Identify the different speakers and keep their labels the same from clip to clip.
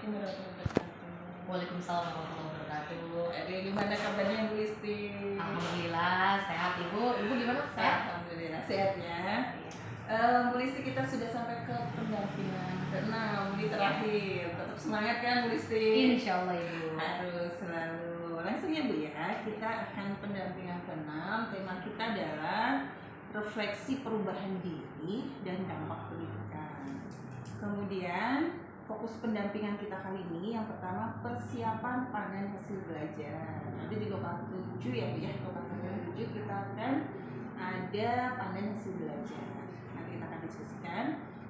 Speaker 1: Assalamualaikum warahmatullahi wabarakatuh.
Speaker 2: Waalaikumsalam warahmatullahi wabarakatuh.
Speaker 1: Aduh, gimana kabarnya Bu Listi?
Speaker 2: Alhamdulillah sehat ibu. Ibu gimana? Sehat?
Speaker 1: Alhamdulillah sehat ya. Bu Listi, kita sudah sampai ke pendampingan ke-6 di terakhir. Tetap semangat kan Bu Listi?
Speaker 2: Insya Allah ibu.
Speaker 1: Harus selalu. Langsung ya Bu ya, kita akan pendampingan ke-6. Tema kita adalah refleksi perubahan diri dan dampak pendidikan. Kemudian fokus pendampingan kita kali ini yang pertama persiapan panen hasil belajar. Nanti di lokal 7 ya Bu ya, lokal 7 kita akan ada panen hasil belajar. Nanti kita akan diskusikan.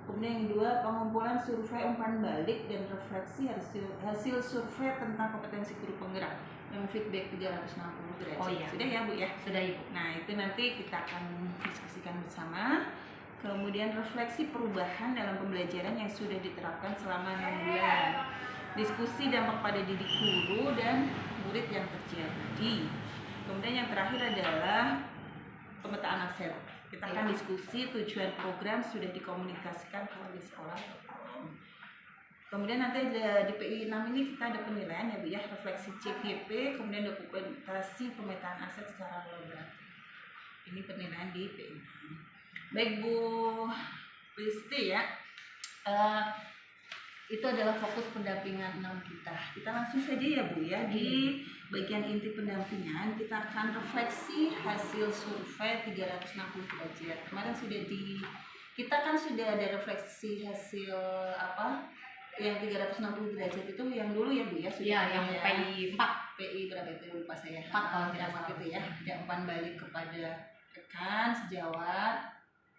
Speaker 1: Kemudian yang kedua pengumpulan survei umpan balik dan refleksi hasil survei tentang kompetensi guru penggerak yang feedback 360 derajat.
Speaker 2: Oh iya.
Speaker 1: Sudah ya Bu ya?
Speaker 2: Sudah ibu.
Speaker 1: Nah itu nanti kita akan diskusikan bersama. Kemudian refleksi perubahan dalam pembelajaran yang sudah diterapkan selama 6 bulan. Diskusi dampak pada didik guru dan murid yang terjadi. Kemudian yang terakhir adalah pemetaan aset. Kita akan diskusi tujuan program sudah dikomunikasikan di sekolah. Kemudian nanti di PI 6 ini kita ada penilaian ya Bu ya, refleksi CGP, kemudian dokumentasi pemetaan aset secara kolaboratif. Ini penilaian di PI 6. Baik Bu Listi ya, itu adalah fokus pendampingan 6 kita. Kita langsung saja ya Bu ya, di bagian inti pendampingan kita akan refleksi hasil survei 360 derajat. Kemarin kita kan sudah ada refleksi hasil apa yang 360 derajat itu yang dulu ya Bu ya, sudah
Speaker 2: Iya, yang
Speaker 1: ya.
Speaker 2: PI 4.
Speaker 1: PI berapa itu lupa saya.
Speaker 2: 4 kalau tidak salah
Speaker 1: gitu ya. Ada umpan balik kepada rekan sejawat,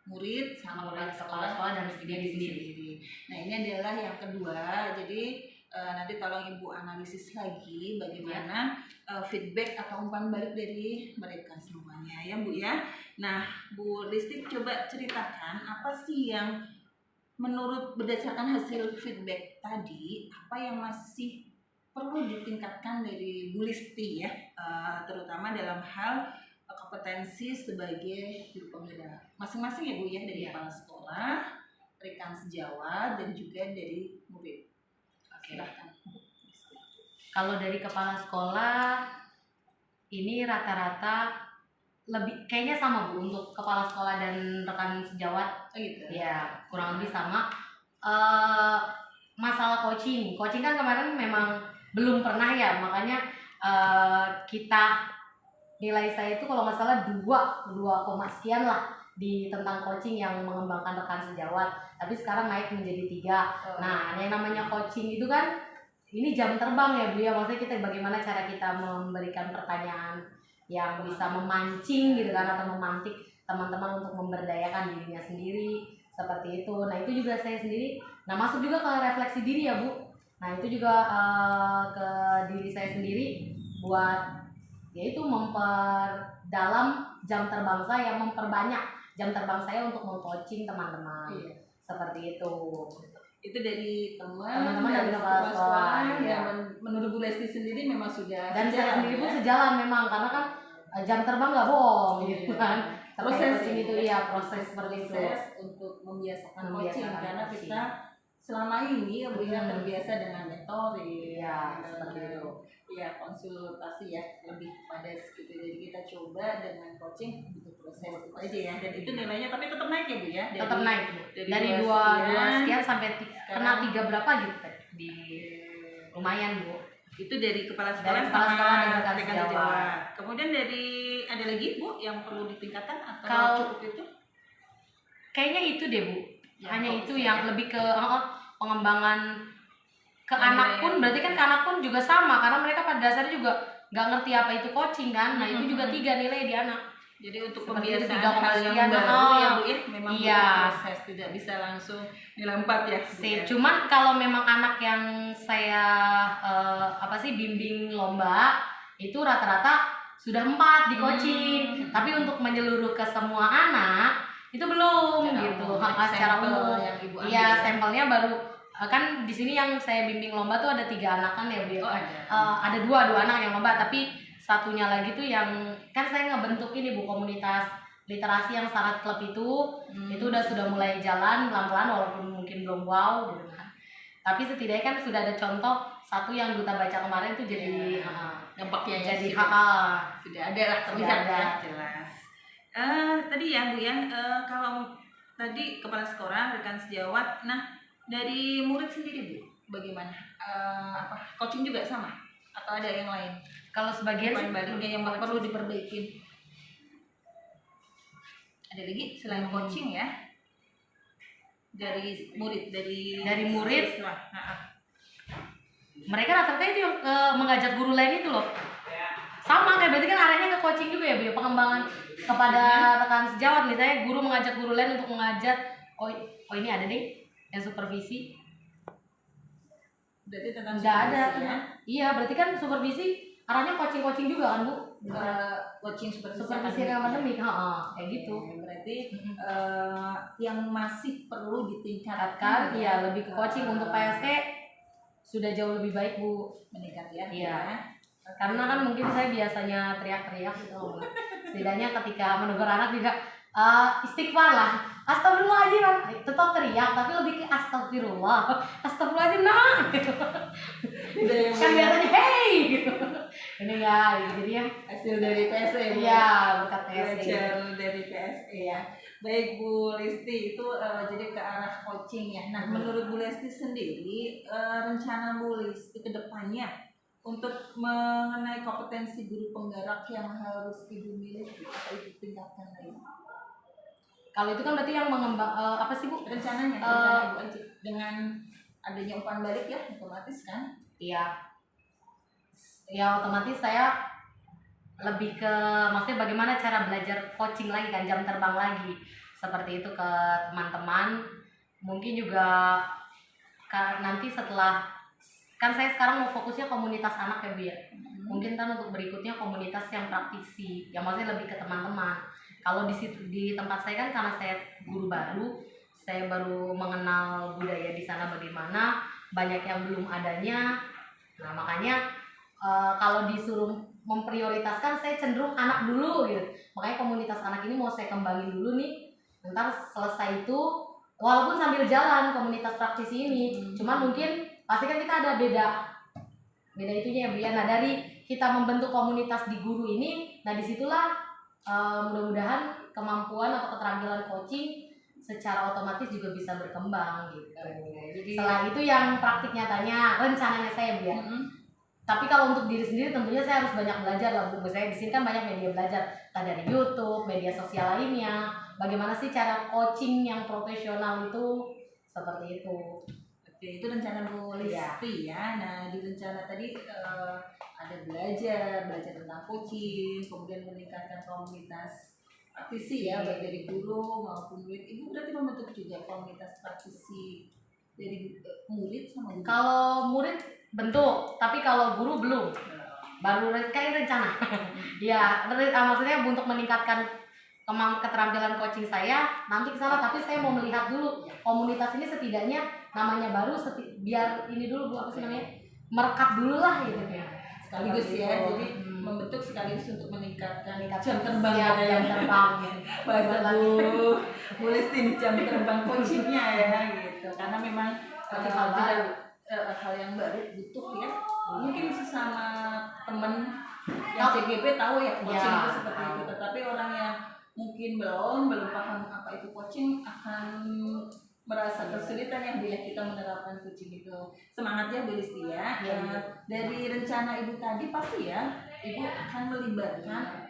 Speaker 1: murid sama kepala sekolah dan diri sendiri. Nah ini adalah yang kedua. Jadi nanti tolong Ibu analisis lagi bagaimana feedback atau umpan balik dari mereka semuanya ya Bu ya. Nah Bu Listi coba ceritakan apa sih yang menurut berdasarkan hasil feedback tadi, apa yang masih perlu ditingkatkan dari Bu Listi ya, terutama dalam hal kompetensi sebagai juru penggerak masing-masing ya Bu ya, dari kepala sekolah, rekan sejawat dan juga dari murid.
Speaker 2: Oke.
Speaker 1: Silahkan.
Speaker 2: Kalau dari kepala sekolah ini rata-rata lebih kayaknya sama Bu untuk kepala sekolah dan rekan sejawat.
Speaker 1: Oh gitu.
Speaker 2: Ya kurang lebih sama. Masalah coaching kan kemarin memang belum pernah ya, makanya kita nilai saya itu kalau nggak salah 2 sekian lah di tentang coaching yang mengembangkan rekan sejawat, tapi sekarang naik menjadi 3. Nah yang namanya coaching itu kan ini jam terbang ya Bu ya, maksudnya kita bagaimana cara kita memberikan pertanyaan yang bisa memancing gitu kan, atau memantik teman-teman untuk memberdayakan dirinya sendiri seperti itu. Nah itu juga saya sendiri, nah masuk juga ke refleksi diri ya Bu. Nah itu juga ke diri saya sendiri buat yaitu memperdalam jam terbang saya, memperbanyak jam terbang saya untuk meng-coaching teman-teman. Iya. Seperti itu.
Speaker 1: Itu dari teman-teman
Speaker 2: dari kepala sekolah.
Speaker 1: Ya. Menurut Bu Listi sendiri memang sudah
Speaker 2: dan saya sendiri pun sejalan memang, karena kan jam terbang nggak bohong gitu kan.
Speaker 1: Proses
Speaker 2: itu ya, proses seperti itu
Speaker 1: untuk membiasakan coaching, karena kita selama ini ya Bu ya terbiasa dengan metode
Speaker 2: ya seperti itu.
Speaker 1: Ya konsultasi ya lebih pada segitu, jadi kita coba dengan coaching untuk proses itu aja ya, dan itu nilainya tapi tetap naik ya Bu ya,
Speaker 2: tetap naik dari 2 sekian sampai kena 3 berapa gitu di lumayan Bu.
Speaker 1: Itu dari kepala sekolah
Speaker 2: sama
Speaker 1: rekan sejawat. Kemudian dari ada lagi Bu yang perlu ditingkatkan atau
Speaker 2: kalau
Speaker 1: cukup itu?
Speaker 2: Kayaknya itu deh Bu. Hanya itu yang lebih ke pengembangan ke anak pun, berarti kan ke anak pun juga sama, karena mereka pada dasarnya juga nggak ngerti apa itu coaching kan. Nah itu juga 3 nilai di anak.
Speaker 1: Jadi untuk
Speaker 2: seperti
Speaker 1: pembiasaan hal yang baru ya Bu ya, memang proses, tidak bisa langsung nilai 4 ya.
Speaker 2: Sip. Cuman kalau memang anak yang saya bimbing lomba itu rata-rata sudah 4 di coaching. Tapi untuk menyeluruh ke semua anak itu belum gitu. Secara umum. Iya, sampelnya baru kan di sini yang saya bimbing lomba tuh ada 3 anak kan ya Bu. Ada 2 anak yang lomba, tapi satunya lagi tuh yang kan saya ngebentuk ini Bu, komunitas literasi yang syarat klub itu udah sudah mulai jalan pelan-pelan walaupun mungkin belum wow gitu kan. Tapi setidaknya kan sudah ada contoh satu yang duta baca kemarin tuh jadi
Speaker 1: dampaknya ya,
Speaker 2: jadi
Speaker 1: sudah ada lah, terlihat
Speaker 2: ada.
Speaker 1: ya, jelas. Tadi ya Bu ya, kalau tadi kepala sekolah, rekan sejawat, nah dari murid sendiri Bu, bagaimana? Coaching juga sama atau ada yang lain?
Speaker 2: Kalau sebagian
Speaker 1: Umpan baliknya yang perlu diperbaiki. Ada lagi selain coaching ya? Dari murid, dari
Speaker 2: murid,
Speaker 1: siswa.
Speaker 2: mereka rata-rata itu yang mengajak guru lain itu loh. Sama kayak berarti kan arahnya ke coaching juga ya Bu, pengembangan kepada rekan sejawat. Misalnya guru mengajak guru lain untuk mengajar, oh ini ada nih yang supervisi.
Speaker 1: Berarti tentang
Speaker 2: nggak ada
Speaker 1: ya?
Speaker 2: Iya, berarti kan supervisi arahnya coaching juga kan Bu?
Speaker 1: Coaching supervisi
Speaker 2: akademik, kayak gitu.
Speaker 1: Berarti yang masih perlu ditingkatkan
Speaker 2: ya lebih ke coaching. Untuk PSK sudah jauh lebih baik Bu,
Speaker 1: meningkat ya.
Speaker 2: Iya. Karena kan mungkin saya biasanya teriak-teriak gitu. Setidaknya ketika menegur anak juga istighfar lah. Astagfirullahaladzim, tetap teriak tapi lebih ke astagfirullahaladzim nah gitu. Kan biasanya hey gitu. Ini ya, jadi ya
Speaker 1: hasil dari PSE.
Speaker 2: Iya, berkat PSE.
Speaker 1: Belajar dari PSE ya. Baik Bu Lesti, itu jadi ke arah coaching ya. Nah, menurut Bu Lesti sendiri, rencana Bu Lesti ke depannya untuk mengenai kompetensi guru penggerak yang harus Ibu miliki atau Ibu tingkatkan lagi?
Speaker 2: Kalau itu kan berarti yang mengembang apa sih Bu?
Speaker 1: Rencananya Bu Aji, dengan adanya umpan balik ya, otomatis kan?
Speaker 2: Iya. Ya otomatis saya lebih ke maksudnya bagaimana cara belajar coaching lagi kan, jam terbang lagi seperti itu ke teman-teman. Mungkin juga nanti setelah kan saya sekarang mau fokusnya komunitas anak ya Bu ya. Mungkin kan untuk berikutnya komunitas yang praktisi, yang maksudnya lebih ke teman-teman. Kalau di tempat saya kan karena saya guru baru, saya baru mengenal budaya di sana bagaimana, banyak yang belum adanya. Nah makanya kalau disuruh memprioritaskan, saya cenderung anak dulu gitu. Makanya komunitas anak ini mau saya kembangin dulu nih. Ntar selesai itu, walaupun sambil jalan komunitas praktisi ini, cuman mungkin pasti kan kita ada beda itunya ya Bu ya. Nah dari kita membentuk komunitas di guru ini, nah disitulah mudah-mudahan kemampuan atau keterampilan coaching secara otomatis juga bisa berkembang gitu. Jadi setelah itu yang praktik nyatanya rencananya saya Bu ya. Tapi kalau untuk diri sendiri tentunya saya harus banyak belajar lah Bu. Saya di sini kan banyak media belajar, entah dari YouTube, media sosial lainnya. Bagaimana sih cara coaching yang profesional itu seperti itu.
Speaker 1: Oke, itu rencana Bu Lesti ya. Nah, di rencana tadi ada belajar tentang coaching, kemudian meningkatkan komunitas praktisi ya, baik dari guru maupun murid. Ibu berarti membentuk juga komunitas praktisi dari murid sama guru?
Speaker 2: Kalau murid bentuk, tapi kalau guru belum. Baru kayak rencana. Ya, maksudnya untuk meningkatkan keterampilan coaching saya nanti ke sana, tapi saya mau melihat dulu komunitas ini setidaknya namanya baru biar ini dulu Bu, apa sih namanya? Merekat dulu lah gitu ya.
Speaker 1: Sekaligus ya, jadi membentuk sekaligus untuk meningkatkan jam terbang
Speaker 2: ya, jam terbang
Speaker 1: bahasa Bu Lesti jam terbang coachingnya ya gitu, karena memang hal yang baru butuh ya, mungkin sesama temen yang CGP tahu ya coaching itu seperti itu, tetapi orang yang mungkin belum paham apa itu coaching akan merasa kesulitan ya Bu ya kita menerapkan coaching itu. Semangat ya Bu Listi ya. Dari rencana Ibu tadi pasti ya Ibu akan melibatkan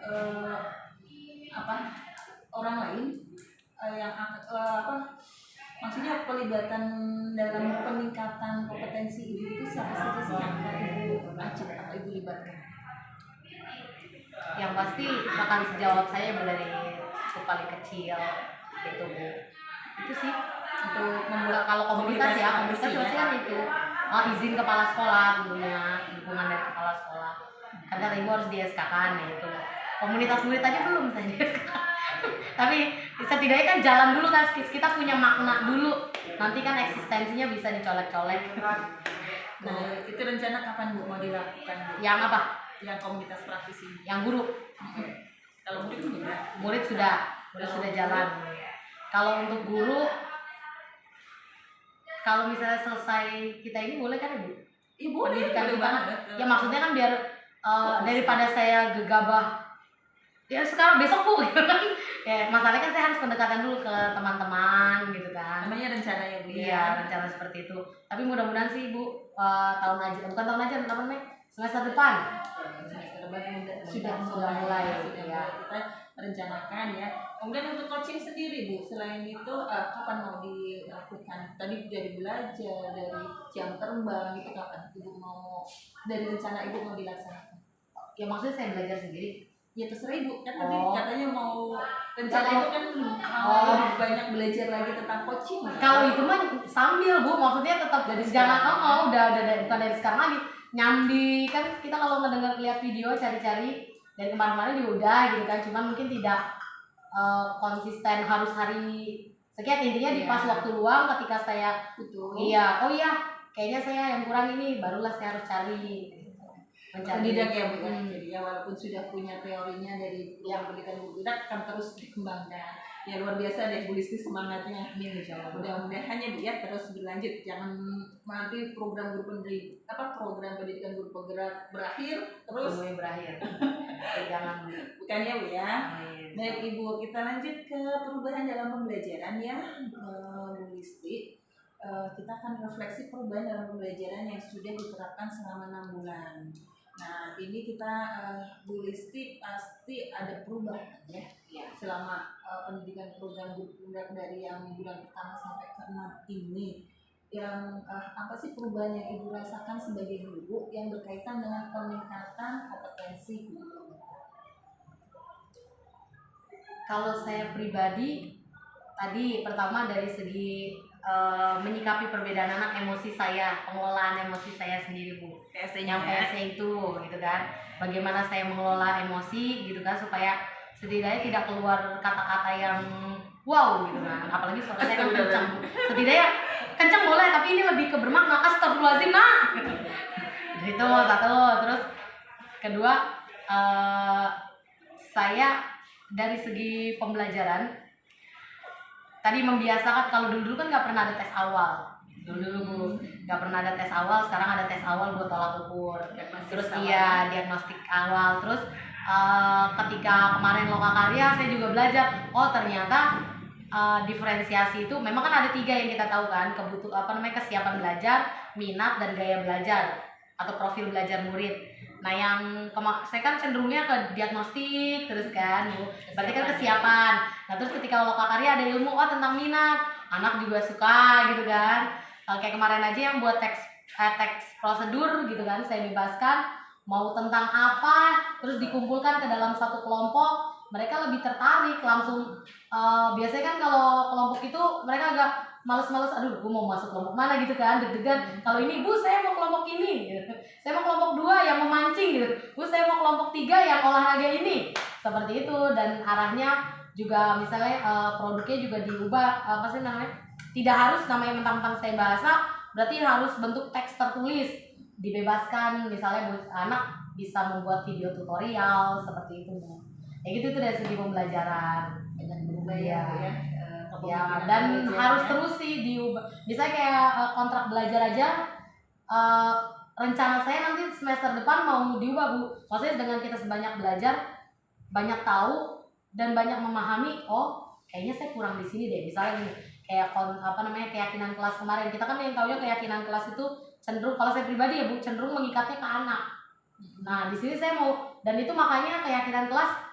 Speaker 1: orang lain yang maksudnya pelibatan dalam peningkatan kompetensi Ibu itu siapa saja sih yang akan Ibu ajak atau Ibu libatkan?
Speaker 2: Yang pasti rekan sejawat saya dari paling kecil itu Bu. Itu sih untuk membuat kalau komunitas pasti kan itu izin kepala sekolah dulunya, dukungan dari kepala sekolah. Kan kata Ibu harus di SK kan, itu komunitas murid aja belum saya di SK. Tapi setidaknya kan jalan dulu kan, kita punya makna dulu, nanti kan eksistensinya bisa dicolek-colek.
Speaker 1: Nah itu rencana kapan Bu mau dilakukan Bu?
Speaker 2: Yang apa?
Speaker 1: Yang komunitas praktisi.
Speaker 2: Yang guru.
Speaker 1: Kalau murid sudah?
Speaker 2: Murid sudah jalan. Kalau untuk guru kalau misalnya selesai kita ini boleh kan Ibu?
Speaker 1: Iya boleh,
Speaker 2: Pendidikan
Speaker 1: boleh
Speaker 2: kita.
Speaker 1: banget.
Speaker 2: Ya maksudnya kan biar
Speaker 1: Fokus.
Speaker 2: daripada saya gegabah ya sekarang besok Bu gitu kan. Ya masalahnya kan saya harus pendekatan dulu ke teman-teman gitu kan.
Speaker 1: Namanya rencana ya Bu ya.
Speaker 2: Iya, rencana seperti itu. Tapi mudah-mudahan sih Ibu tahun aja, bukan tahun aja, apa namanya? Semester depan.
Speaker 1: Semester depan
Speaker 2: Sudah
Speaker 1: sudah
Speaker 2: mulai ya.
Speaker 1: mulai kita merencanakan ya. Kemudian untuk coaching sendiri Bu, selain itu kapan mau dilakukan? Tadi dari belajar, dari jam terbang itu kapan Ibu mau, dari rencana Ibu mau dilaksanakan?
Speaker 2: Ya maksudnya saya belajar sendiri.
Speaker 1: Ya terserah Ibu, kan tadi
Speaker 2: Oh.
Speaker 1: katanya mau rencana
Speaker 2: Kalau-
Speaker 1: itu kan mau
Speaker 2: Oh.
Speaker 1: lebih banyak belajar lagi tentang coaching.
Speaker 2: Kalau itu mah sambil Bu, maksudnya tetap
Speaker 1: Dari
Speaker 2: jangan
Speaker 1: sekarang.
Speaker 2: udah bukan dari sekarang lagi. Nyambi kan kita kalau ngedengar lihat video cari-cari dari kemarin-kemarin juga udah gitu kan, cuman mungkin tidak konsisten harus hari sekian, intinya di
Speaker 1: Iya.
Speaker 2: pas waktu luang ketika saya
Speaker 1: Betul.
Speaker 2: iya, oh iya, kayaknya saya yang kurang ini, barulah saya harus cari mencari.
Speaker 1: Pendidik ya Bu. Jadi ya walaupun sudah punya teorinya dari yang pendidikan bergerak akan terus dikembangkan. Ya luar biasa deh Bu Listi semangatnya.
Speaker 2: Amin insyaallah.
Speaker 1: Mudah-mudahan ya Bu ya terus berlanjut, jangan nanti program pendidikan guru penggerak berakhir terus
Speaker 2: Semuanya berakhir. Jangan.
Speaker 1: bukan ya Bu ya.
Speaker 2: Amin.
Speaker 1: Baik Ibu, kita lanjut ke perubahan dalam pembelajaran ya Bu Listi. Kita akan refleksi perubahan dalam pembelajaran yang sudah diterapkan selama 6 bulan. Nah ini kita Bu Listi pasti ada perubahan ya selama pendidikan program guru penggerak dari yang bulan pertama sampai ke-6 ini. Yang apa sih perubahan yang Ibu rasakan sebagai guru yang berkaitan dengan peningkatan kompetensi guru?
Speaker 2: Kalau saya pribadi tadi pertama dari segi menyikapi perbedaan anak, emosi saya, pengelolaan emosi saya sendiri Bu. Yang PSC itu gitu kan. Bagaimana saya mengelola emosi gitu kan supaya setidaknya tidak keluar kata-kata yang wow gitu kan. Apalagi suara saya kan kencang. Setidaknya kencang boleh tapi ini lebih ke bermakna, astagfirullahaladzim nak. Itu satu. Terus kedua saya dari segi pembelajaran tadi membiasakan, kalau dulu kan nggak pernah ada tes awal, dulu nggak pernah ada tes awal, sekarang ada tes awal buat tolak ukur, terus iya diagnostik awal, terus ketika kemarin lokakarya saya juga belajar, oh ternyata diferensiasi itu memang kan ada 3 yang kita tahu kan, kesiapan belajar, minat dan gaya belajar atau profil belajar murid. Nah yang saya kan cenderungnya ke diagnostik terus kan Bu, berarti kan kesiapan. Nah terus ketika lokakarya ada ilmu tentang minat, anak juga suka gitu kan. Kayak kemarin aja yang buat teks prosedur gitu kan, saya bebaskan mau tentang apa, terus dikumpulkan ke dalam satu kelompok, mereka lebih tertarik langsung. Biasanya kan kalau kelompok itu mereka agak males-males, aduh gue mau masuk kelompok mana gitu kan, deg-degan. Kalau ini Bu saya mau kelompok ini gitu. Saya mau kelompok 2 yang memancing gitu, Bu saya mau kelompok 3 yang olahraga ini, seperti itu. Dan arahnya juga misalnya produknya juga diubah, tidak harus namanya mentang-mentang saya bahasa berarti harus bentuk teks tertulis, dibebaskan. Misalnya buat anak bisa membuat video tutorial seperti itu Bu. Ya gitu, itu dari segi pembelajaran
Speaker 1: Banyak berubah ya Bu ya.
Speaker 2: Ya, dan harus terus sih diubah. Misalnya kayak kontrak belajar aja, rencana saya nanti semester depan mau diubah Bu. Maksudnya dengan kita sebanyak belajar, banyak tahu dan banyak memahami, oh kayaknya saya kurang di sini deh. Misalnya gini, kayak keyakinan kelas kemarin, kita kan yang taunya keyakinan kelas itu cenderung, kalau saya pribadi ya Bu, cenderung mengikatnya ke anak. Nah di sini saya mau, dan itu makanya keyakinan kelas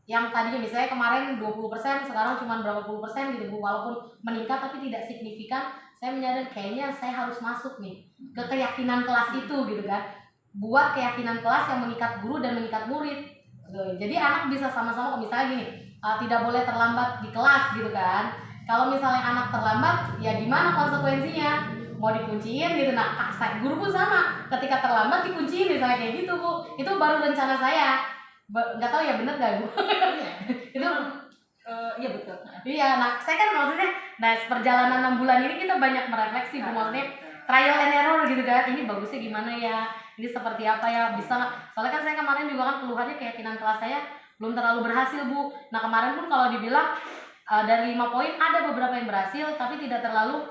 Speaker 2: yang tadinya misalnya kemarin 20%, sekarang cuma berapa puluh persen gitu Bu, walaupun meningkat tapi tidak signifikan. Saya menyadari kayaknya saya harus masuk nih ke keyakinan kelas itu gitu kan, buat keyakinan kelas yang mengikat guru dan mengikat murid gitu. Jadi anak bisa sama-sama, misalnya gini, tidak boleh terlambat di kelas gitu kan. Kalau misalnya anak terlambat, ya gimana konsekuensinya, mau dikunciin gitu. Nah guru pun sama, ketika terlambat dikunciin misalnya kayak gitu Bu. Itu baru rencana saya, nggak tahu ya bener nggak Bu. Itu
Speaker 1: iya betul.
Speaker 2: Iya, nah saya kan maksudnya, nah perjalanan 6 bulan ini kita banyak merefleksi Bu, maksudnya trial and error gitu kan, ini bagusnya gimana ya, ini seperti apa ya, bisa nggak. Soalnya kan saya kemarin juga kan keluhannya keyakinan kelas saya belum terlalu berhasil Bu. Nah kemarin pun kalau dibilang dari 5 poin ada beberapa yang berhasil tapi tidak terlalu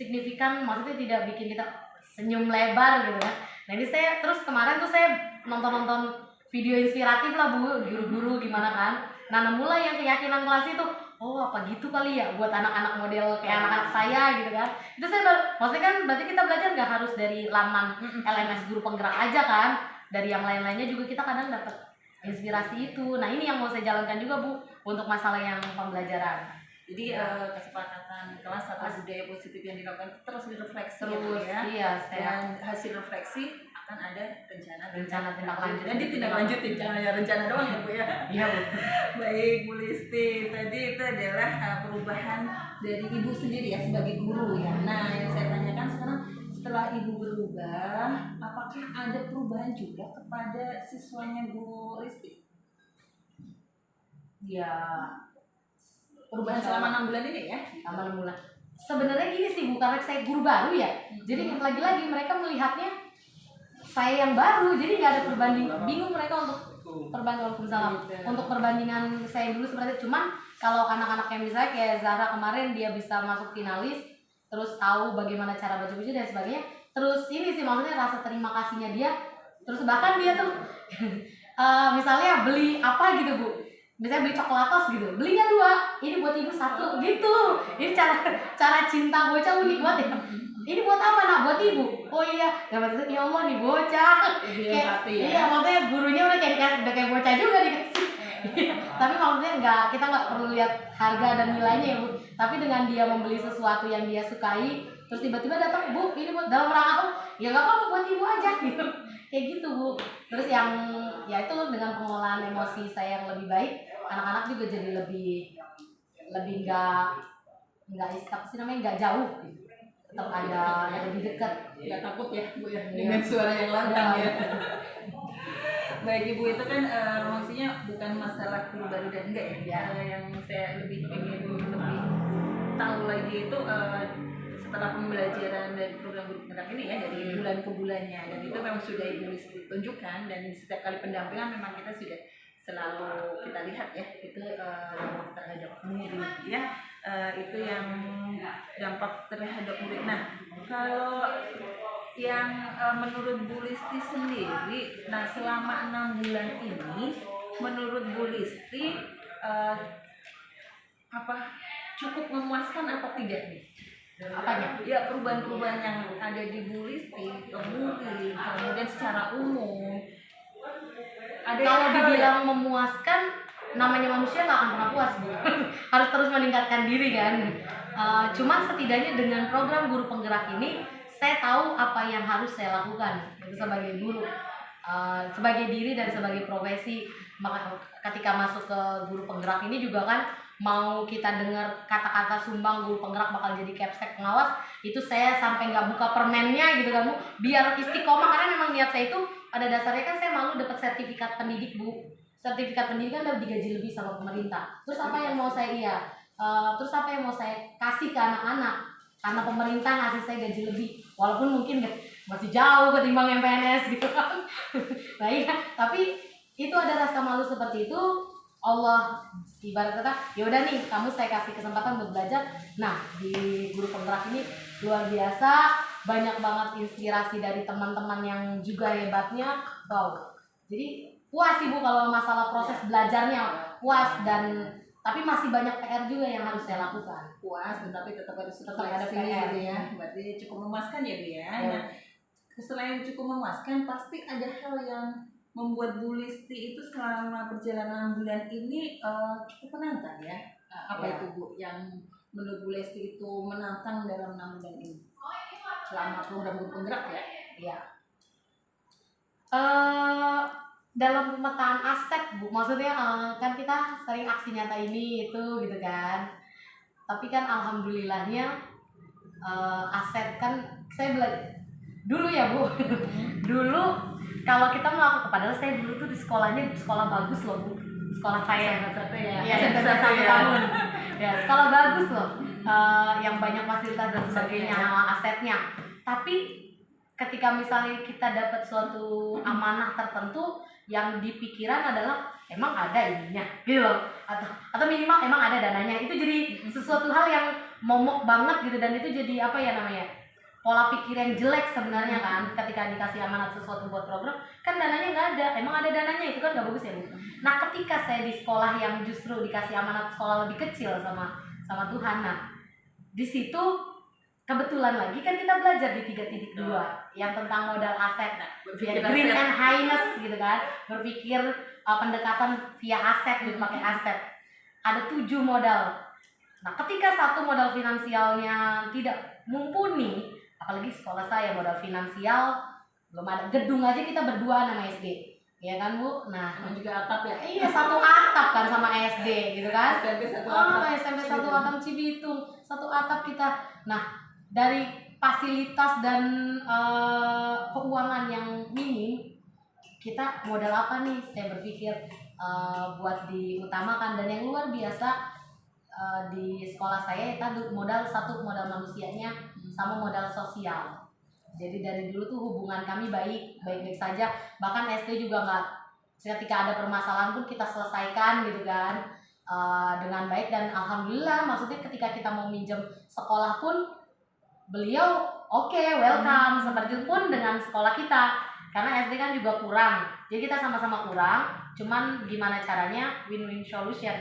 Speaker 2: signifikan, maksudnya tidak bikin kita senyum lebar gitu kan. Nah ini saya terus kemarin tuh saya nonton video inspiratif lah Bu, guru-guru gimana kan. Nah nemulah yang keyakinan kelas itu, oh apa gitu kali ya buat anak-anak model kayak anak-anak saya gitu kan. Itu saya maksudnya kan berarti kita belajar nggak harus dari laman LMS Guru Penggerak aja kan, dari yang lain-lainnya juga kita kadang dapat inspirasi itu. Nah ini yang mau saya jalankan juga Bu untuk masalah yang pembelajaran.
Speaker 1: Jadi kesepakatan kelas atau budaya positif yang dilakukan terus direfleksi
Speaker 2: Terus
Speaker 1: ya.
Speaker 2: iya, saya
Speaker 1: Dan hasil refleksi akan ada rencana
Speaker 2: tindak lanjut.
Speaker 1: Dan ditindaklanjutin, jangan hanya rencana doang ya Bu ya.
Speaker 2: Iya Bu.
Speaker 1: Baik Bu Listi, tadi itu adalah perubahan dari Ibu sendiri ya sebagai guru ya. Nah yang saya tanyakan sekarang, setelah Ibu berubah, apakah ada perubahan juga kepada siswanya Bu Listi?
Speaker 2: Ya,
Speaker 1: Perubahan selama 6 bulan ini ya?
Speaker 2: selama 6 bulan. Sebenarnya gini sih Bu, karena saya guru baru ya. Jadi lagi-lagi mereka melihatnya saya yang baru, jadi nggak ada perbanding. Bingung mereka untuk untuk perbandingan saya dulu seperti itu. Cuman kalau anak-anak yang misalnya kayak Zahra kemarin dia bisa masuk finalis, terus tahu bagaimana cara baca buku dan sebagainya. Terus ini sih maksudnya rasa terima kasihnya dia. Terus bahkan dia tuh misalnya beli apa gitu Bu, misalnya beli coklatos gitu, belinya 2, ini buat ibu 1 gitu. Ini cara cinta bocah unik banget ya. Ini buat apa nak? Buat ibu. Oh iya, dapat itu ya Allah nih bocah. Iya, maksudnya gurunya udah kayak bocah juga dikasih. Tapi maksudnya kita nggak perlu lihat harga dan nilainya ya Bu. Tapi dengan dia membeli sesuatu yang dia sukai, terus tiba-tiba datang, Bu ini buat dalam rangka apa? Ya nggak apa-apa, buat ibu aja gitu. Kayak gitu Bu. Terus yang ya itu dengan pengelolaan emosi saya yang lebih baik, anak-anak juga jadi lebih nggak jauh gitu. Tetap ada yang lebih dekat.
Speaker 1: Nggak takut ya Bu ya dengan suara yang lantang ya. Baik Ibu, itu kan maksudnya bukan masalah guru baru dan enggak ya. Yang saya lebih ingin lebih tahu lagi itu setelah pembelajaran dari program guru penggerak ini ya, dari bulan ke bulannya, dan itu memang sudah Ibu tunjukkan, dan setiap kali pendampingan memang kita sudah selalu kita lihat ya, itu dampak terhadap murid ya. Itu yang dampak terhadap murid. Nah kalau yang menurut Bu Listi sendiri, nah selama 6 bulan ini menurut Bu Listi apa cukup memuaskan atau tidak nih? Apanya? Ya perubahan-perubahan yang ada di Bu Listi ke murid, kemudian secara umum.
Speaker 2: Kalau dibilang memuaskan, namanya manusia nggak akan pernah puas Bu. Harus terus meningkatkan diri kan. Cuman setidaknya dengan program guru penggerak ini, saya tahu apa yang harus saya lakukan itu sebagai guru, sebagai diri dan sebagai profesi. Maka ketika masuk ke guru penggerak ini juga kan, mau kita dengar kata-kata sumbang guru penggerak bakal jadi capsek pengawas, itu saya sampai nggak buka permennya gitu kan Bu, biar istiqomah. Karena memang niat saya itu pada dasarnya kan saya malu dapat sertifikat pendidik Bu. Sertifikat pendidikan udah digaji lebih sama pemerintah. Terus apa yang mau saya kasih ke anak-anak? Karena pemerintah ngasih saya gaji lebih, walaupun mungkin masih jauh ketimbang yang PNS gitu kan. Nah iya, tapi itu ada rasa malu seperti itu. Allah ibarat kata, yaudah nih kamu saya kasih kesempatan buat belajar. Nah di guru penggerak ini luar biasa, banyak banget inspirasi dari teman-teman yang juga hebatnya. Wow, jadi puas sih Bu kalau masalah proses belajarnya, puas. Tapi masih banyak PR juga yang harus saya lakukan.
Speaker 1: Puas, tapi tetap harus
Speaker 2: ada PR
Speaker 1: gitu ya. Berarti cukup memuaskan ya Bu ya. Nah, selain cukup memuaskan, pasti ada hal yang membuat Bu Listi itu selama perjalanan bulan ini cukup menantang ya. Apa itu Bu yang menurut Bu Listi itu menantang dalam 6 bulan ini? Selama program guru penggerak ya?
Speaker 2: Iya. Dalam pemetaan aset Bu, maksudnya kan kita sering aksi nyata ini itu gitu kan. Tapi kan alhamdulillahnya aset kan saya belajar dulu ya Bu. Dulu kalau kita melakukan, padahal saya dulu tuh di sekolah bagus loh Bu. Sekolah saya SMP 1 tahun. Ya, sekolah bagus loh. Yang banyak fasilitas dan sebagainya, asetnya. Tapi ketika misalnya kita dapat suatu amanah tertentu, yang dipikiran adalah emang ada ininya gitu loh, atau minimal emang ada dananya. Itu jadi sesuatu hal yang momok banget gitu, dan itu jadi apa ya namanya, pola pikir yang jelek sebenarnya kan. Ketika dikasih amanat sesuatu buat program kan dananya nggak ada, emang ada dananya itu kan nggak bagus ya Bu. Nah ketika saya di sekolah yang justru dikasih amanat sekolah lebih kecil sama Tuhan, nah di situ kebetulan lagi kan kita belajar di 3.2 yang tentang modal aset, ya, green and highness gitu kan, berpikir pendekatan via aset gitu, pakai aset. Ada 7 modal. Nah ketika satu modal finansialnya tidak mumpuni, apalagi sekolah saya modal finansial belum ada, gedung aja kita berdua sama SD, ya kan Bu. Nah
Speaker 1: juga atap ya.
Speaker 2: Iya, satu atap kan sama SD gitu kan.
Speaker 1: SMP satu atap.
Speaker 2: SMP satu atap Cibitung, satu atap kita. Nah dari fasilitas dan keuangan yang minim, kita modal apa nih? Saya berpikir buat diutamakan, dan yang luar biasa di sekolah saya itu modal modal manusianya sama modal sosial. Jadi dari dulu tuh hubungan kami baik saja, bahkan SD juga nggak, ketika ada permasalahan pun kita selesaikan gitu kan dengan baik. Dan alhamdulillah, maksudnya ketika kita mau minjem sekolah pun beliau oke, welcome. Seperti itu pun dengan sekolah kita, karena SD kan juga kurang, jadi kita sama-sama kurang, cuman gimana caranya win-win solution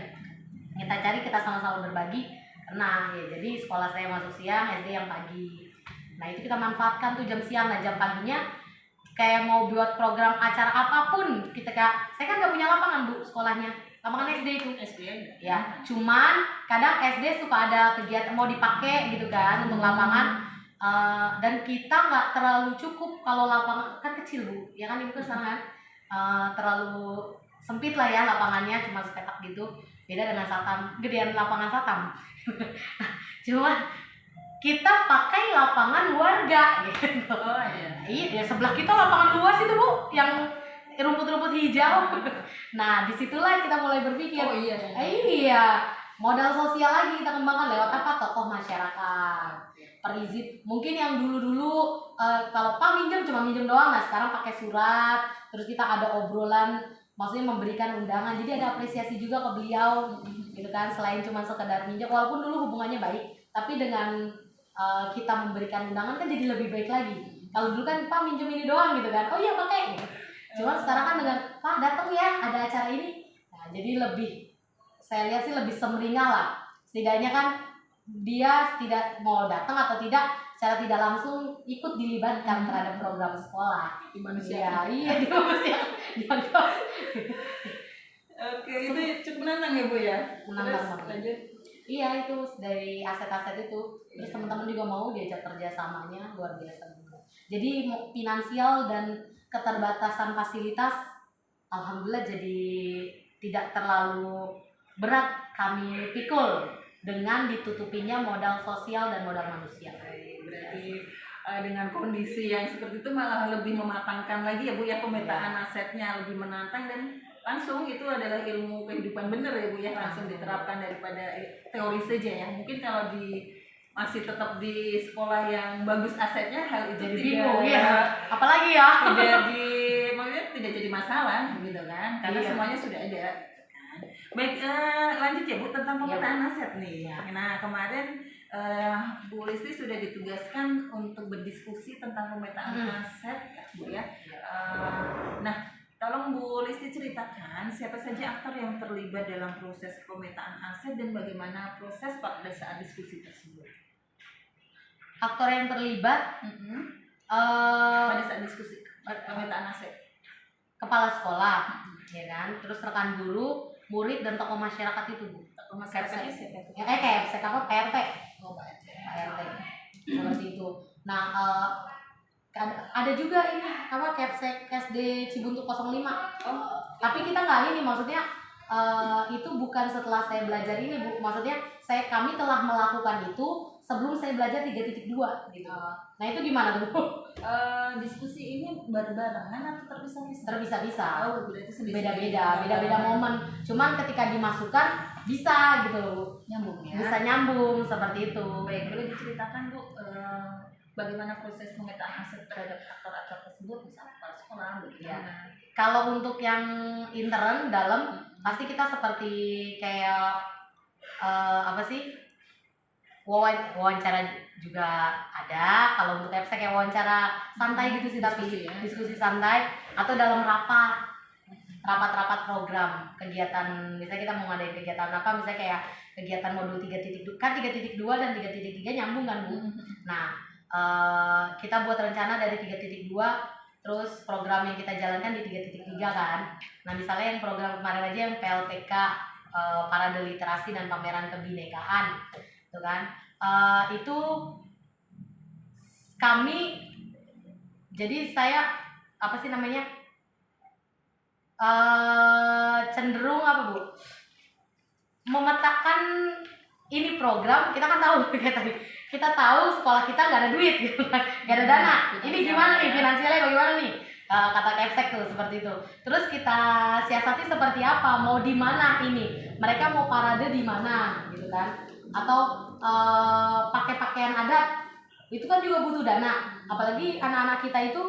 Speaker 2: kita cari, kita sama-sama berbagi. Nah ya, jadi sekolah saya masuk siang, SD yang pagi. Nah itu kita manfaatkan tuh jam siang. Nah jam paginya kayak mau buat program acara apapun, ketika saya kan nggak punya lapangan Bu sekolahnya, lapangan SD itu ya, cuman kadang SD suka ada kegiatan mau dipakai gitu kan untuk lapangan, dan kita nggak terlalu cukup kalau lapangan kan kecil Bu, ya kan Ibu kesana kan, terlalu sempit lah ya lapangannya, cuma sepetak gitu, beda dengan Satam, gedean lapangan Satam. Cuma kita pakai lapangan warga gitu.
Speaker 1: Oh iya.
Speaker 2: Iya, sebelah kita lapangan luas itu Bu, yang rumput-rumput hijau. Nah, disitulah kita mulai berpikir.
Speaker 1: Oh iya.
Speaker 2: Iya, modal sosial lagi kita kembangkan lewat apa? Tokoh masyarakat, perizin. Mungkin yang dulu-dulu kalau Pak minjem cuma minjem doang, nah sekarang pakai surat. Terus kita ada obrolan, maksudnya memberikan undangan. Jadi ada apresiasi juga ke beliau, gitu kan. Selain cuma sekedar minjem, walaupun dulu hubungannya baik, tapi dengan kita memberikan undangan kan jadi lebih baik lagi. Kalau dulu kan Pak minjem ini doang gitu kan, oh iya pakai gitu. Cuma sekarang kan dengan Pak datang ya ada acara ini, nah jadi lebih, saya lihat sih lebih semeringah lah. Setidaknya kan dia tidak mau datang atau tidak, secara tidak langsung ikut dilibatkan terhadap program sekolah.
Speaker 1: Di manusia.
Speaker 2: Iya di manusia.
Speaker 1: Oke, itu cukup menantang ya Bu ya.
Speaker 2: Menantang.
Speaker 1: Terus lanjut.
Speaker 2: Iya itu dari aset-aset itu, terus teman-teman juga mau diajak kerjasamanya luar biasa juga. Jadi finansial dan keterbatasan fasilitas, alhamdulillah jadi tidak terlalu berat kami pikul dengan ditutupinya modal sosial dan modal manusia.
Speaker 1: Berarti dengan kondisi yang seperti itu malah lebih mematangkan lagi ya Bu ya, pemetaan asetnya lebih menantang, dan langsung itu adalah ilmu kehidupan bener ya Bu ya, langsung diterapkan daripada teori saja ya. Mungkin kalau masih tetap di sekolah yang bagus asetnya, hal itu
Speaker 2: jadi
Speaker 1: tidak
Speaker 2: bingung ya, apalagi ya
Speaker 1: maksudnya tidak jadi masalah gitu kan, karena semuanya sudah ada kan. Baik, lanjut ya Bu tentang pemetaan aset nih. Nah kemarin Bu Listi sudah ditugaskan untuk berdiskusi tentang pemetaan aset ya Bu ya. Nah tolong Bu Listi ceritakan siapa saja aktor yang terlibat dalam proses pemetaan aset dan bagaimana proses pada saat diskusi tersebut.
Speaker 2: Aktor yang terlibat
Speaker 1: pada saat diskusi pemetaan aset.
Speaker 2: Kepala sekolah, ya kan, terus rekan guru, murid, dan tokoh masyarakat itu Bu.
Speaker 1: Tokoh masyarakat
Speaker 2: ya kayak PRT. PRT seperti itu. Nah ada juga ini apa Kepsek SD Cibuntu 05. Tapi kita nggak ini, maksudnya itu bukan setelah saya belajar ini Bu, maksudnya kami telah melakukan itu sebelum saya belajar 3.2 gitu. Nah itu gimana tuh Bu?
Speaker 1: Diskusi ini barengan atau terpisah-pisah?
Speaker 2: Terpisah-pisah.
Speaker 1: Oh, berarti
Speaker 2: beda-beda momen. Cuman ketika dimasukkan bisa gitu
Speaker 1: nyambung ya.
Speaker 2: Bisa nyambung seperti itu.
Speaker 1: Baik, boleh diceritakan Bu bagaimana proses pemetaan aset terhadap aktor-aktor tersebut, misalnya kepala sekolah gitu ya.
Speaker 2: Kalau untuk yang intern dalam pasti kita seperti kayak apa sih? wawancara juga ada. Kalau untuk EPSEC kayak wawancara santai gitu sih, tapi diskusi santai, atau dalam rapat-rapat program kegiatan. Misalnya kita mau ngadain kegiatan apa, misalnya kayak kegiatan modul 3.2 kan 3.2 dan 3.3 nyambung kan Bu. Nah kita buat rencana dari 3.2, terus program yang kita jalankan di 3.3 kan. Nah misalnya yang program kemarin aja yang PLPK, Parade Literasi dan Pameran Kebinekaan itu kan, itu kami, jadi saya apa sih namanya, cenderung apa Bu, memetakan ini program. Kita kan tahu kayak tadi, kita tahu sekolah kita nggak ada duit gitu kan, nggak ada dana, ini gimana nih finansialnya, bagaimana nih, kata Kepsek tuh seperti itu. Terus kita siasati seperti apa, mau di mana ini, mereka mau parade di mana gitu kan, atau pakai pakaian adat, itu kan juga butuh dana. Apalagi anak-anak kita itu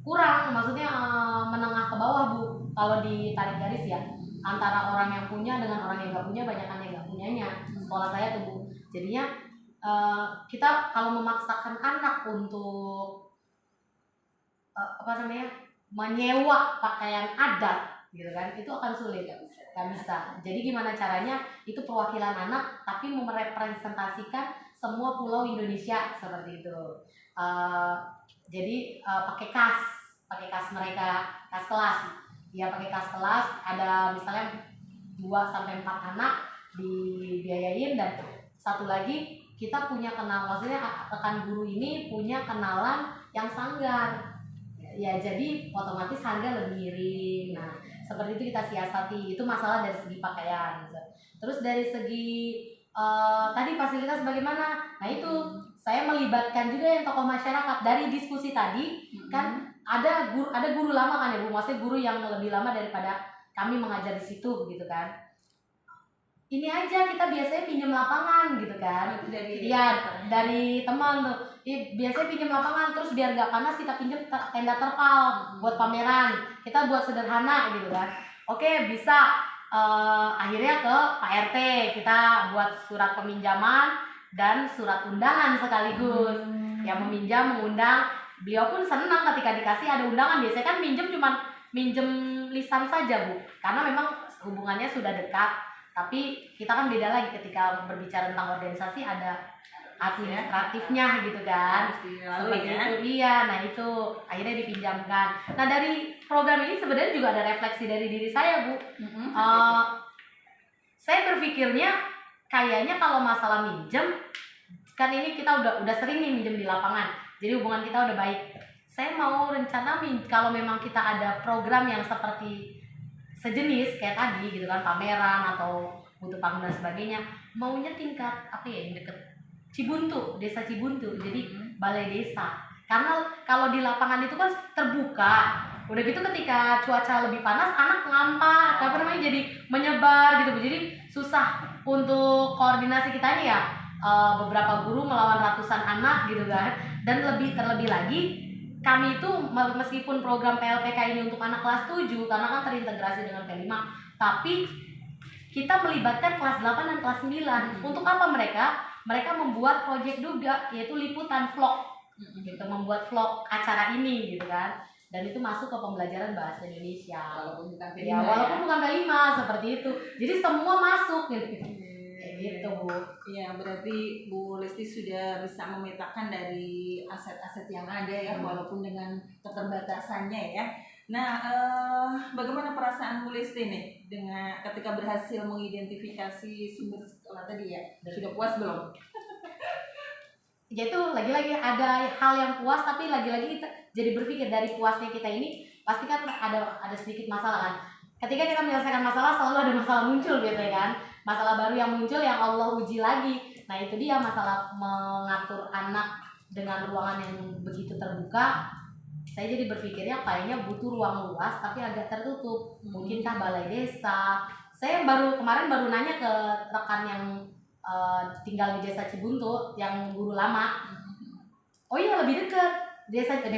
Speaker 2: kurang, maksudnya menengah ke bawah Bu, kalau ditarik garis ya, antara orang yang punya dengan orang yang nggak punya, banyakan yang nggak punyanya sekolah saya tuh Bu. Jadinya kita kalau memaksakan anak untuk menyewa pakaian adat gitu kan, itu akan sulit, nggak bisa. Jadi gimana caranya, itu perwakilan anak tapi merepresentasikan semua pulau Indonesia seperti itu. Jadi pakai kas mereka, kas kelas ya, pakai kas kelas, ada misalnya 2-4 anak dibiayain, dan satu lagi kita punya maksudnya rekan guru ini punya kenalan yang sanggar ya, jadi otomatis harga lebih miring. Nah seperti itu kita siasati. Itu masalah dari segi pakaian. Terus dari segi tadi fasilitas bagaimana, nah itu saya melibatkan juga yang tokoh masyarakat. Dari diskusi tadi kan ada guru lama kan ya Bu, maksudnya guru yang lebih lama daripada kami mengajar di situ gitu kan. Ini aja kita biasanya pinjam lapangan gitu kan, dari teman tuh, biasanya pinjam lapangan, terus biar nggak panas kita pinjam tenda terpal buat pameran, kita buat sederhana gitu kan. Oke bisa, akhirnya ke Pak RT kita buat surat peminjaman dan surat undangan sekaligus. Yang meminjam mengundang, beliau pun senang ketika dikasih ada undangan. Biasanya kan minjem lisan saja Bu, karena memang hubungannya sudah dekat. Tapi kita kan beda lagi ketika berbicara tentang organisasi, ada administratifnya gitu kan, seperti itu. Iya, nah itu akhirnya dipinjamkan. Nah dari program ini sebenarnya juga ada refleksi dari diri saya Bu. Saya berpikirnya kayaknya kalau masalah minjem, kan ini kita udah sering nih minjem di lapangan, jadi hubungan kita udah baik. Saya mau rencana kalau memang kita ada program yang seperti sejenis kayak tadi gitu kan, pameran atau butuh panggung dan sebagainya, maunya tingkat apa ya, yang deket Cibuntu, desa Cibuntu, jadi balai desa. Karena kalau di lapangan itu kan terbuka, udah gitu ketika cuaca lebih panas, anak ngampar, jadi menyebar gitu, jadi susah untuk koordinasi kitanya ya. Beberapa guru melawan ratusan anak gitu kan, dan terlebih lagi kami itu meskipun program PLPK ini untuk anak kelas 7 karena kan terintegrasi dengan P5, tapi kita melibatkan kelas 8 dan kelas 9. Untuk apa mereka? Mereka membuat proyek juga, yaitu liputan vlog gitu, membuat vlog acara ini gitu kan. Dan itu masuk ke pembelajaran bahasa Indonesia. Walaupun bukan P5 seperti itu. Jadi semua masuk gitu. Gitu Bu.
Speaker 1: Iya, berarti Bu Lesti sudah bisa memetakan dari aset-aset yang ada ya, walaupun dengan keterbatasannya ya. Nah, bagaimana perasaan Bu Lesti nih dengan ketika berhasil mengidentifikasi sumber sekolah tadi ya? Sudah puas belum?
Speaker 2: Ya itu lagi-lagi ada hal yang puas, tapi lagi-lagi kita jadi berpikir dari puasnya kita ini pasti kan ada sedikit masalah kan. Ketika kita menyelesaikan masalah selalu ada masalah muncul biasanya kan. Masalah baru yang muncul yang Allah uji lagi. Nah itu dia masalah mengatur anak dengan ruangan yang begitu terbuka. Saya jadi berpikirnya kayaknya butuh ruang luas tapi agak tertutup. Mungkinkah balai desa? Saya kemarin baru nanya ke rekan yang tinggal di desa Cibuntu, yang guru lama. Oh iya lebih dekat.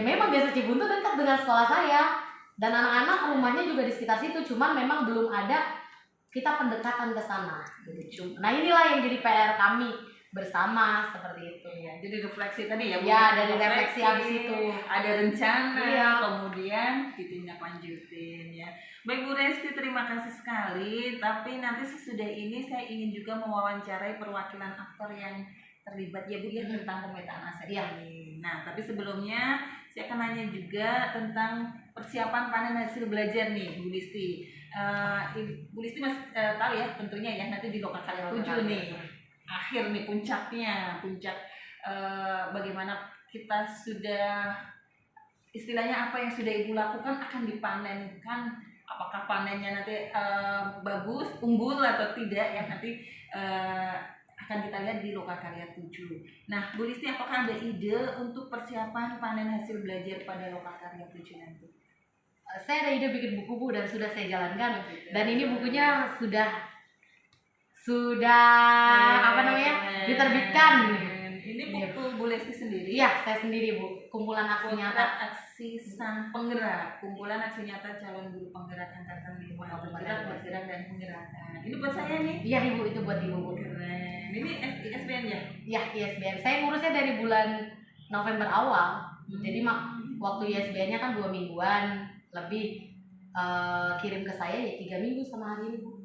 Speaker 2: Memang desa Cibuntu dekat dengan sekolah saya. Dan anak-anak rumahnya juga di sekitar situ. Cuman memang belum ada kita pendekatan ke sana. Nah inilah yang jadi PR kami. bersama seperti itu.
Speaker 1: Iya, jadi refleksi tadi ya Bu.
Speaker 2: Ya, dari refleksi habis itu
Speaker 1: ada rencana,
Speaker 2: Iya.
Speaker 1: kemudian ditindaklanjutin ya. Baik Bu Resti, terima kasih sekali. Tapi nanti sesudah ini saya ingin juga mewawancarai perwakilan aktor yang terlibat ya Bu ya tentang pemetaan aset
Speaker 2: Iya.
Speaker 1: ini. Nah, tapi sebelumnya saya akan nanya juga tentang persiapan panen hasil belajar nih Bu Listi. Bu Listi masih tahu ya tentunya ya nanti di Lokakarya 7 nih. Akhir nih puncak bagaimana kita sudah istilahnya apa yang sudah Ibu lakukan akan dipanenkan, apakah panennya nanti bagus, unggul atau tidak ya nanti akan kita lihat di Lokakarya 7. Nah, Bu Listi, apakah ada ide untuk persiapan panen hasil belajar pada Lokakarya 7 nanti?
Speaker 2: Saya ada ide bikin buku Bu dan sudah saya jalankan. Dan ini bukunya sudah apa namanya diterbitkan.
Speaker 1: Ini buku Bu Listi sendiri?
Speaker 2: Iya, saya sendiri Bu. Kumpulan aksi nyata.
Speaker 1: Aksi sang penggerak, kumpulan aksi nyata calon guru penggerak angkatan 5 bergerak dan penggerakkan. Ini buat saya nih.
Speaker 2: Iya Ibu, itu buat Ibu Bu.
Speaker 1: Keren. Ini ISBN ya?
Speaker 2: Iya, ISBN. Saya ngurusnya dari bulan November awal. Jadi waktu ISBN-nya kan 2 mingguan lebih, kirim ke saya ya 3 minggu sama hari ini Bu.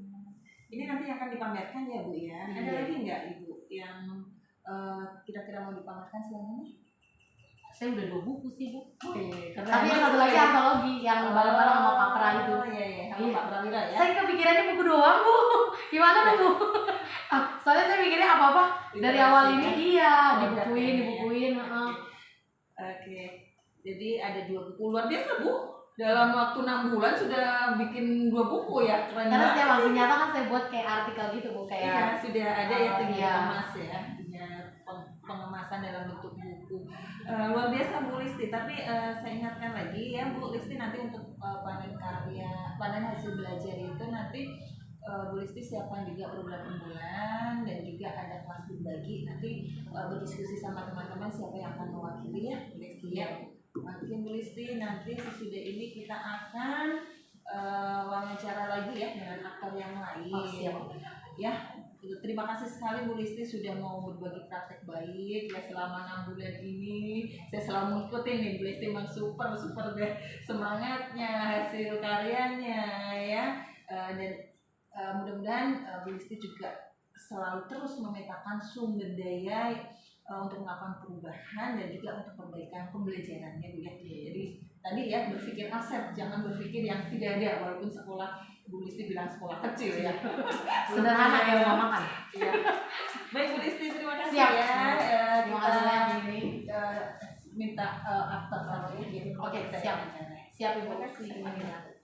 Speaker 1: Ini nanti akan dipamerkan ya Bu ya. Ada lagi nggak Ibu yang kira-kira mau dipamerkan selain ini?
Speaker 2: Saya udah 2 buku sih Bu.
Speaker 1: Tapi
Speaker 2: yang satu lagi antologi yang bareng-bareng sama Pak Pra itu.
Speaker 1: Iya, sama Pak Prawira ya.
Speaker 2: Saya kepikirannya buku doang Bu. Gimana dong Bu? Soalnya saya mikirnya apa-apa dari awal ini dibukuin.
Speaker 1: Oke. Jadi ada 2 buku luar biasa Bu. Dalam waktu 6 bulan sudah bikin 2 buku ya. Keren
Speaker 2: Karena
Speaker 1: banget.
Speaker 2: setiap aksi nyata kan saya buat kayak artikel gitu Bu, kayak
Speaker 1: Iya, sudah ada ya tinggal
Speaker 2: iya.
Speaker 1: kemas ya. Pengemasan dalam bentuk buku. Luar biasa Bu Listi. Tapi saya ingatkan lagi ya Bu Listi, nanti untuk panen hasil belajar itu nanti Bu Listi siapkan juga program unggulan dan juga ada kelas berbagi. Nanti berdiskusi sama teman-teman siapa yang akan mewakili ya Bu Listi ya. Mungkin Bu Listi nanti sesudah ini kita akan wawancara lagi ya dengan aktor yang lain.
Speaker 2: siap.
Speaker 1: Ya, terima kasih sekali Bu Listi sudah mau berbagi praktek baik ya selama 6 bulan ini. Saya selalu ngikutin nih Bu Listi, memang super deh semangatnya, hasil karyanya ya. Dan mudah-mudahan Bu Listi juga selalu terus memetakan sumber daya untuk melakukan perubahan dan juga untuk perbaikan pembelajarannya Bu ya. Jadi tadi ya berpikir aset, jangan berpikir yang tidak ada walaupun sekolah Bu Listi bilang sekolah kecil ya.
Speaker 2: Sederhana ya mamakan.
Speaker 1: Iya. Baik Bu Listi, terima kasih
Speaker 2: Siap.
Speaker 1: ya.
Speaker 2: Terima kasih banyak ini.
Speaker 1: Minta aktor satu gitu.
Speaker 2: Oke, siap. Siap Ibu.
Speaker 1: Terima kasih.
Speaker 2: Terima kasih.